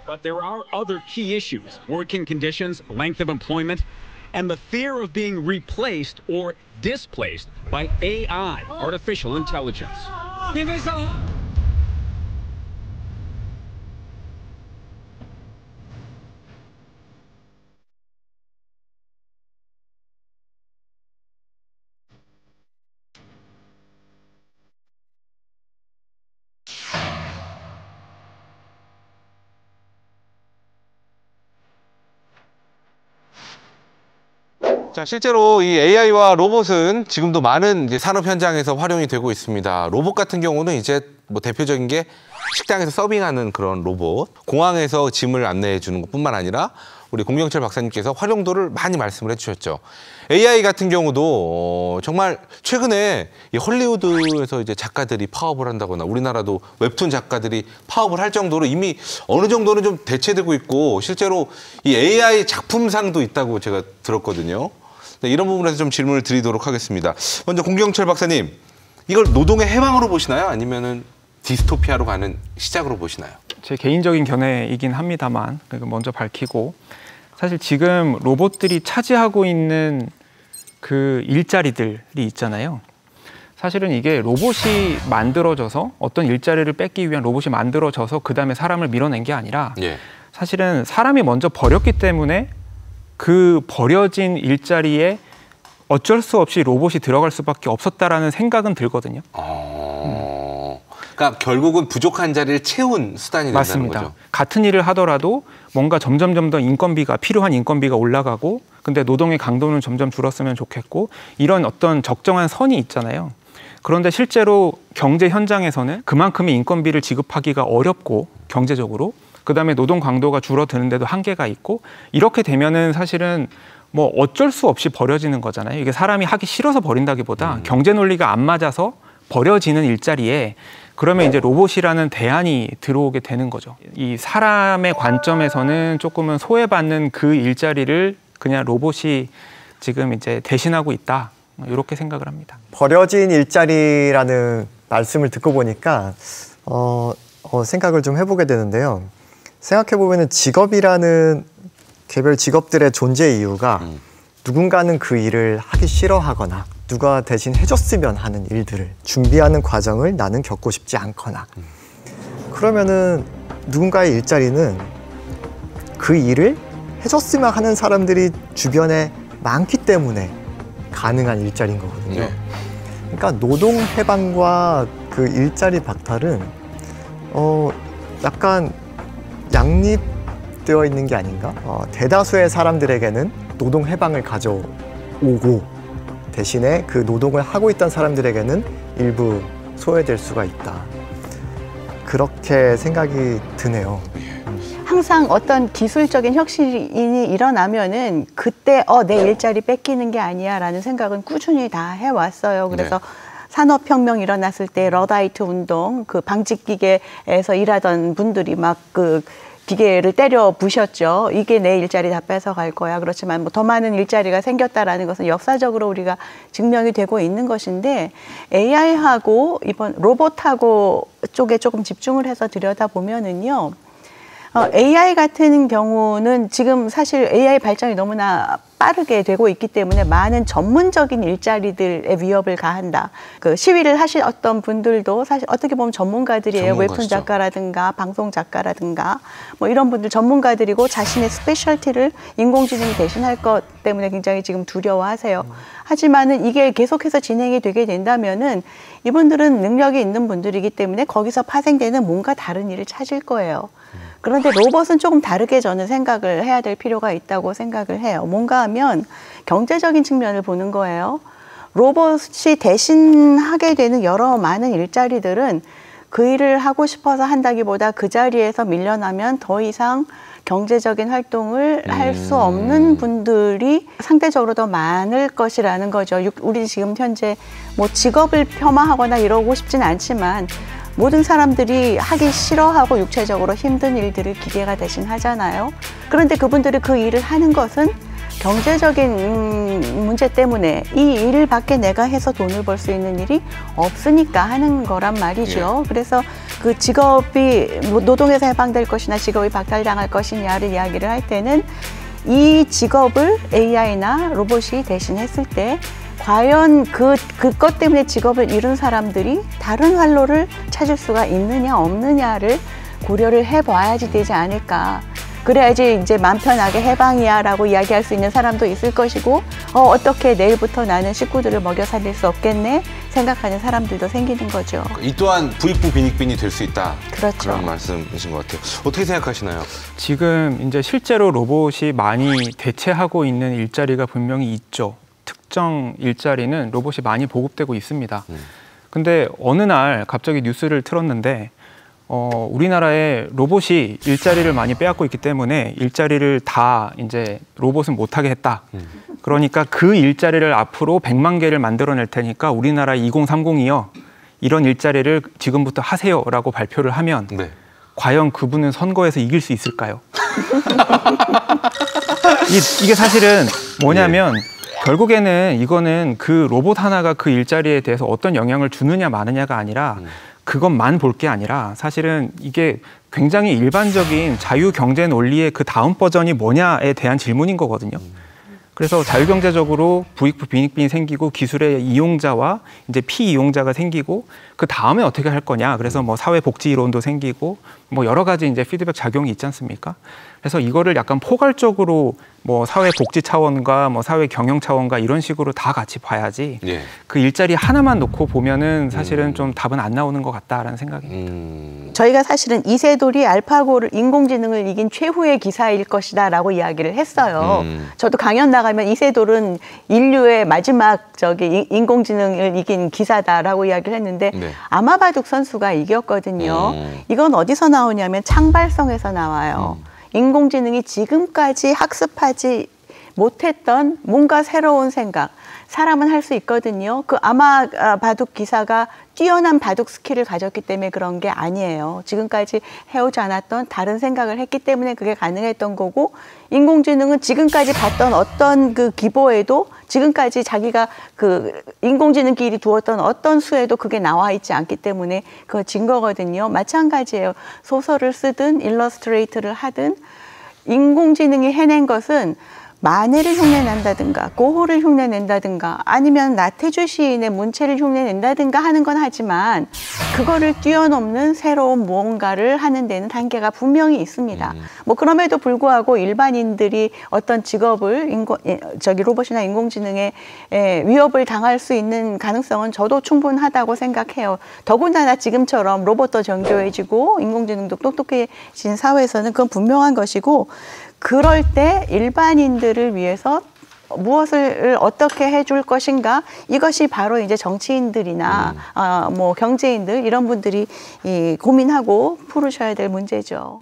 But there are other key issues: working conditions, length of employment, and the fear of being replaced or displaced by AI, artificial intelligence. 자, 실제로 이 AI와 로봇은 지금도 많은 이제 산업 현장에서 활용이 되고 있습니다. 로봇 같은 경우는 이제 뭐 대표적인 게 식당에서 서빙하는 그런 로봇, 공항에서 짐을 안내해 주는 것뿐만 아니라 우리 공경철 박사님께서 활용도를 많이 말씀을 해주셨죠. AI 같은 경우도 정말 최근에 이 헐리우드에서 이제 작가들이 파업을 한다거나 우리나라도 웹툰 작가들이 파업을 할 정도로 이미 어느 정도는 좀 대체되고 있고 실제로 이 AI 작품상도 있다고 제가 들었거든요. 네, 이런 부분에서 좀 질문을 드리도록 하겠습니다. 먼저 공경철 박사님, 이걸 노동의 해방으로 보시나요? 아니면은 디스토피아로 가는 시작으로 보시나요? 제 개인적인 견해이긴 합니다만 먼저 밝히고, 사실 지금 로봇들이 차지하고 있는 그 일자리들이 있잖아요. 사실은 이게 로봇이 만들어져서 어떤 일자리를 뺏기 위한 로봇이 만들어져서 그 다음에 사람을 밀어낸 게 아니라 사실은 사람이 먼저 버렸기 때문에 그 버려진 일자리에 어쩔 수 없이 로봇이 들어갈 수밖에 없었다라는 생각은 들거든요. 그러니까 결국은 부족한 자리를 채운 수단이 된다는 맞습니다. 거죠. 같은 일을 하더라도 뭔가 점점 더 필요한 인건비가 올라가고, 근데 노동의 강도는 점점 줄었으면 좋겠고, 이런 어떤 적정한 선이 있잖아요. 그런데 실제로 경제 현장에서는 그만큼의 인건비를 지급하기가 어렵고, 경제적으로 그다음에 노동 강도가 줄어드는데도 한계가 있고, 이렇게 되면은 사실은 뭐 어쩔 수 없이 버려지는 거잖아요. 이게 사람이 하기 싫어서 버린다기보다 경제 논리가 안 맞아서 버려지는 일자리에 그러면 이제 로봇이라는 대안이 들어오게 되는 거죠. 이 사람의 관점에서는 조금은 소외받는 그 일자리를 그냥 로봇이 지금 이제 대신하고 있다, 이렇게 생각을 합니다. 버려진 일자리라는 말씀을 듣고 보니까 생각을 좀 해보게 되는데요. 생각해보면 직업이라는 개별 직업들의 존재 이유가 누군가는 그 일을 하기 싫어하거나 누가 대신 해줬으면 하는 일들을 준비하는 과정을 나는 겪고 싶지 않거나, 그러면은 누군가의 일자리는 그 일을 해줬으면 하는 사람들이 주변에 많기 때문에 가능한 일자리인 거거든요. 그러니까 노동 해방과 그 일자리 박탈은 약간 양립되어 있는 게 아닌가? 대다수의 사람들에게는 노동 해방을 가져오고 대신에 그 노동을 하고 있던 사람들에게는 일부 소외될 수가 있다. 그렇게 생각이 드네요. 항상 어떤 기술적인 혁신이 일어나면은 그때 내 일자리 뺏기는 게 아니야 라는 생각은 꾸준히 다 해왔어요. 그래서 산업혁명 일어났을 때 러다이트 운동, 그 방직기계에서 일하던 분들이 막 그 기계를 때려 부셨죠. 이게 내 일자리 다 뺏어갈 거야. 그렇지만 뭐 더 많은 일자리가 생겼다라는 것은 역사적으로 우리가 증명이 되고 있는 것인데, AI하고 이번 로봇하고 쪽에 조금 집중을 해서 들여다보면은요. AI 같은 경우는 지금 사실 AI 발전이 너무나 빠르게 되고 있기 때문에 많은 전문적인 일자리들의 위협을 가한다. 그 시위를 하셨던 분들도 사실 어떻게 보면 전문가들이에요. 웹툰 작가라든가 방송 작가라든가 뭐 이런 분들 전문가들이고, 자신의 스페셜티를 인공지능이 대신할 것 때문에 굉장히 지금 두려워하세요. 하지만은 이게 계속해서 진행이 되게 된다면은 이분들은 능력이 있는 분들이기 때문에 거기서 파생되는 뭔가 다른 일을 찾을 거예요. 그런데 로봇은 조금 다르게 저는 생각을 해야 될 필요가 있다고 생각을 해요. 뭔가 하면 경제적인 측면을 보는 거예요. 로봇이 대신하게 되는 여러 많은 일자리들은 그 일을 하고 싶어서 한다기보다 그 자리에서 밀려나면 더 이상 경제적인 활동을 할 수 없는 분들이 상대적으로 더 많을 것이라는 거죠. 우리 지금 현재 뭐 직업을 폄하하거나 이러고 싶진 않지만 모든 사람들이 하기 싫어하고 육체적으로 힘든 일들을 기계가 대신 하잖아요. 그런데 그분들이 그 일을 하는 것은 경제적인 문제 때문에 이 일밖에 내가 해서 돈을 벌 수 있는 일이 없으니까 하는 거란 말이죠. 그래서 그 직업이 노동에서 해방될 것이나 직업이 박탈당할 것이냐를 이야기를 할 때는 이 직업을 AI나 로봇이 대신했을 때 과연 그것 때문에 직업을 잃은 사람들이 다른 활로를 찾을 수가 있느냐 없느냐를 고려를 해봐야지 되지 않을까. 그래야지 이제 맘 편하게 해방이야 라고 이야기할 수 있는 사람도 있을 것이고 어떻게 내일부터 나는 식구들을 먹여 살릴 수 없겠네 생각하는 사람들도 생기는 거죠. 이 또한 부익부 빈익빈이 될 수 있다. 그렇죠. 그런 말씀이신 것 같아요. 어떻게 생각하시나요? 지금 이제 실제로 로봇이 많이 대체하고 있는 일자리가 분명히 있죠. 특정 일자리는 로봇이 많이 보급되고 있습니다. 근데 어느 날 갑자기 뉴스를 틀었는데 우리나라에 로봇이 일자리를 많이 빼앗고 있기 때문에 일자리를 다 이제 로봇은 못하게 했다. 그러니까 그 일자리를 앞으로 100만 개를 만들어낼 테니까 우리나라 2030이요. 이런 일자리를 지금부터 하세요라고 발표를 하면 네. 과연 그분은 선거에서 이길 수 있을까요? 이게 사실은 뭐냐면 결국에는 이거는 그 로봇 하나가 그 일자리에 대해서 어떤 영향을 주느냐 마느냐가 아니라 그것만 볼 게 아니라 사실은 이게 굉장히 일반적인 자유경제 논리의 그 다음 버전이 뭐냐에 대한 질문인 거거든요. 그래서 자유경제적으로 부익부 빈익빈이 생기고 기술의 이용자와 이제 피이용자가 생기고 그 다음에 어떻게 할 거냐. 그래서 뭐 사회복지 이론도 생기고 뭐 여러 가지 이제 피드백 작용이 있지 않습니까? 그래서 이거를 약간 포괄적으로 뭐 사회복지 차원과 뭐 사회 경영 차원과 이런 식으로 다 같이 봐야지. 예. 그 일자리 하나만 놓고 보면은 사실은 좀 답은 안 나오는 것 같다라는 생각입니다. 저희가 사실은 이세돌이 알파고를 인공지능을 이긴 최후의 기사일 것이다라고 이야기를 했어요. 저도 강연 나가면 이세돌은 인류의 마지막 인공지능을 이긴 기사다라고 이야기를 했는데 네. 아마바둑 선수가 이겼거든요. 이건 어디서 나오냐면 창발성에서 나와요. 인공지능이 지금까지 학습하지 못했던 뭔가 새로운 생각, 사람은 할 수 있거든요. 그 바둑 기사가 뛰어난 바둑 스킬을 가졌기 때문에 그런 게 아니에요. 지금까지 해오지 않았던 다른 생각을 했기 때문에 그게 가능했던 거고, 인공지능은 지금까지 봤던 어떤 그 기보에도 지금까지 자기가 그 인공지능끼리 두었던 어떤 수에도 그게 나와 있지 않기 때문에 그거 증거거든요. 마찬가지예요. 소설을 쓰든 일러스트레이트를 하든 인공지능이 해낸 것은 만해를 흉내낸다든가 고호를 흉내낸다든가 아니면 나태주 시인의 문체를 흉내낸다든가 하는 건 하지만 그거를 뛰어넘는 새로운 무언가를 하는 데는 한계가 분명히 있습니다. 뭐 그럼에도 불구하고 일반인들이 어떤 직업을 로봇이나 인공지능에 위협을 당할 수 있는 가능성은 저도 충분하다고 생각해요. 더군다나 지금처럼 로봇도 정교해지고 인공지능도 똑똑해진 사회에서는 그건 분명한 것이고, 그럴 때 일반인들을 위해서 무엇을 어떻게 해줄 것인가, 이것이 바로 이제 정치인들이나 뭐 경제인들 이런 분들이 고민하고 풀으셔야 될 문제죠.